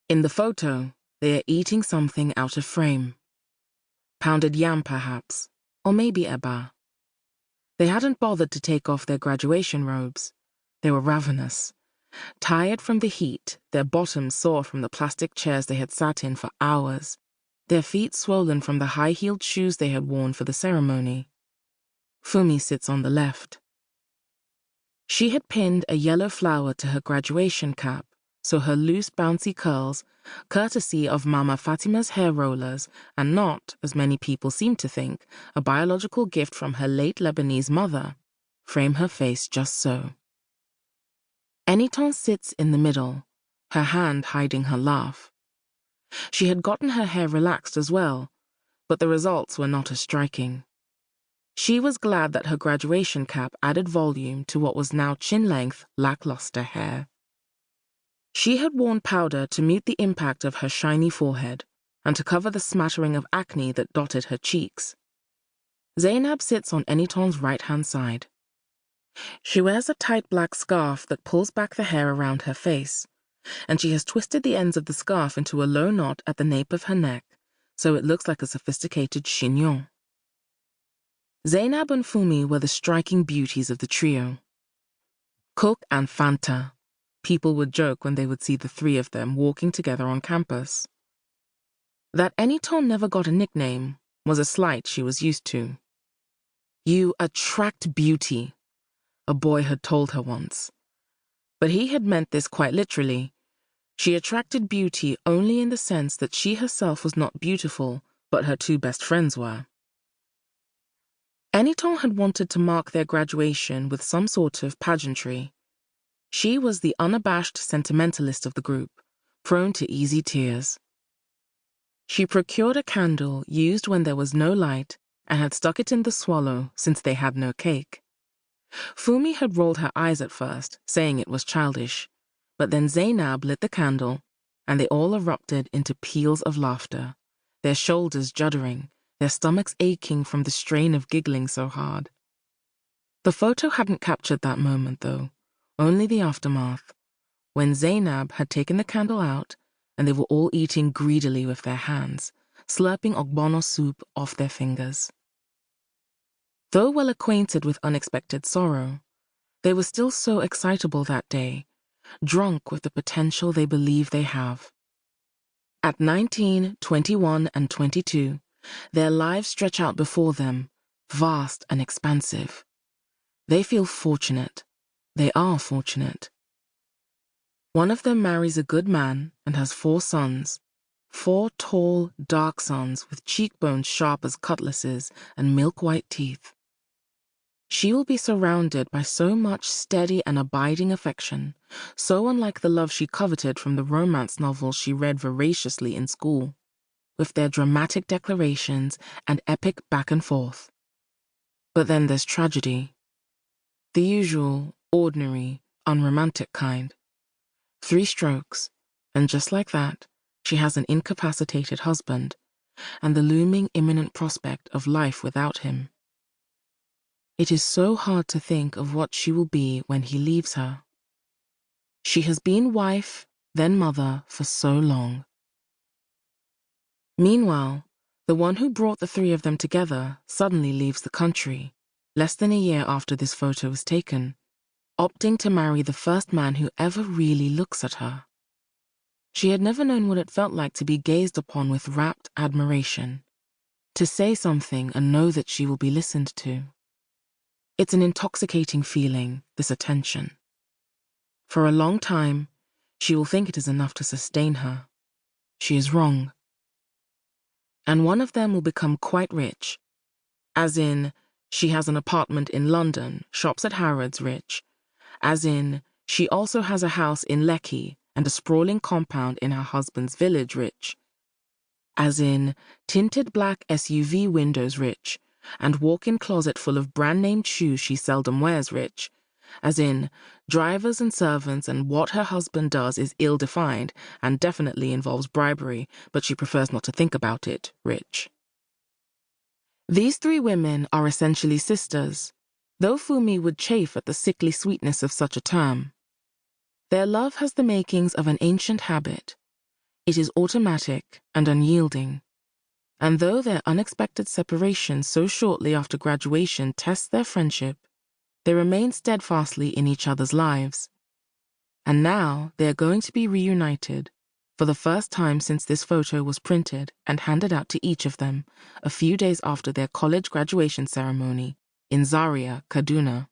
In the photo, they are eating something out of frame. Pounded yam, perhaps, or maybe eba. They hadn't bothered to take off their graduation robes. They were ravenous. Tired from the heat, their bottoms sore from the plastic chairs they had sat in for hours, their feet swollen from the high-heeled shoes they had worn for the ceremony. Funmi sits on the left. She had pinned a yellow flower to her graduation cap, so her loose, bouncy curls, courtesy of Mama Fatima's hair rollers, and not, as many people seem to think, a biological gift from her late Lebanese mother, frame her face just so. Enitan sits in the middle, her hand hiding her laugh. She had gotten her hair relaxed as well, but the results were not as striking. She was glad that her graduation cap added volume to what was now chin-length, lackluster hair. She had worn powder to mute the impact of her shiny forehead and to cover the smattering of acne that dotted her cheeks. Zainab sits on Enitan's right-hand side. She wears a tight black scarf that pulls back the hair around her face, and she has twisted the ends of the scarf into a low knot at the nape of her neck, so it looks like a sophisticated chignon. Zainab and Funmi were the striking beauties of the trio. Cook and Fanta. People would joke when they would see the three of them walking together on campus. That Enitan never got a nickname was a slight she was used to. "You attract beauty," a boy had told her once. But he had meant this quite literally. She attracted beauty only in the sense that she herself was not beautiful, but her two best friends were. Enitan had wanted to mark their graduation with some sort of pageantry. She was the unabashed sentimentalist of the group, prone to easy tears. She procured a candle used when there was no light and had stuck it in the swallow since they had no cake. Funmi had rolled her eyes at first, saying it was childish, but then Zainab lit the candle, and they all erupted into peals of laughter, their shoulders juddering, their stomachs aching from the strain of giggling so hard. The photo hadn't captured that moment, though, only the aftermath, when Zainab had taken the candle out, and they were all eating greedily with their hands, slurping ogbono soup off their fingers. Though well acquainted with unexpected sorrow, they were still so excitable that day, drunk with the potential they believe they have. At 19, 21, and 22, their lives stretch out before them, vast and expansive. They feel fortunate. They are fortunate. One of them marries a good man and has 4 sons, 4 tall, dark sons with cheekbones sharp as cutlasses and milk-white teeth. She will be surrounded by so much steady and abiding affection, so unlike the love she coveted from the romance novels she read voraciously in school, with their dramatic declarations and epic back and forth. But then there's tragedy. The usual, ordinary, unromantic kind. 3 strokes, and just like that, she has an incapacitated husband, and the looming imminent prospect of life without him. It is so hard to think of what she will be when he leaves her. She has been wife, then mother, for so long. Meanwhile, the one who brought the 3 of them together suddenly leaves the country, less than a year after this photo was taken, opting to marry the first man who ever really looks at her. She had never known what it felt like to be gazed upon with rapt admiration, to say something and know that she will be listened to. It's an intoxicating feeling, this attention. For a long time, she will think it is enough to sustain her. She is wrong. And one of them will become quite rich, as in, she has an apartment in London, shops at Harrods rich, as in, she also has a house in Lekki and a sprawling compound in her husband's village rich, as in, tinted black SUV windows rich, and walk-in closet full of brand-named shoes she seldom wears rich, as in, drivers and servants and what her husband does is ill-defined and definitely involves bribery, but she prefers not to think about it rich. These 3 women are essentially sisters, though Funmi would chafe at the sickly sweetness of such a term. Their love has the makings of an ancient habit. It is automatic and unyielding. And though their unexpected separation so shortly after graduation tests their friendship, they remain steadfastly in each other's lives. And now they are going to be reunited, for the first time since this photo was printed and handed out to each of them a few days after their college graduation ceremony in Zaria, Kaduna.